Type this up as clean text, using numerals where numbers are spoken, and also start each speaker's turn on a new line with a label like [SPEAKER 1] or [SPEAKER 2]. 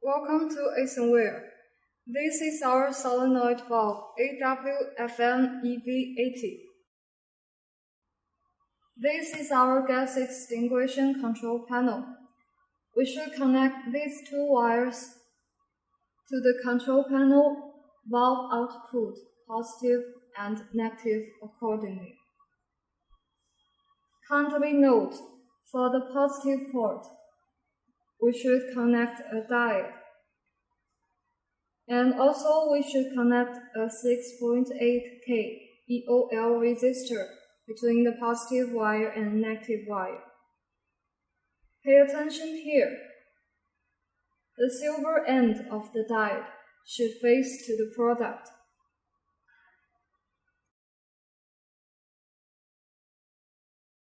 [SPEAKER 1] Welcome to Asenware. This is our solenoid valve AWFM-EV80. This is our gas extinguishing control panel. We should connect these two wires to the control panel valve output, positive and negative accordingly. Kindly note, for the positive port, we should connect a diode. And also we should connect a 6.8K EOL resistor between the positive wire and negative wire. Pay attention here. The silver end of the diode should face to the product.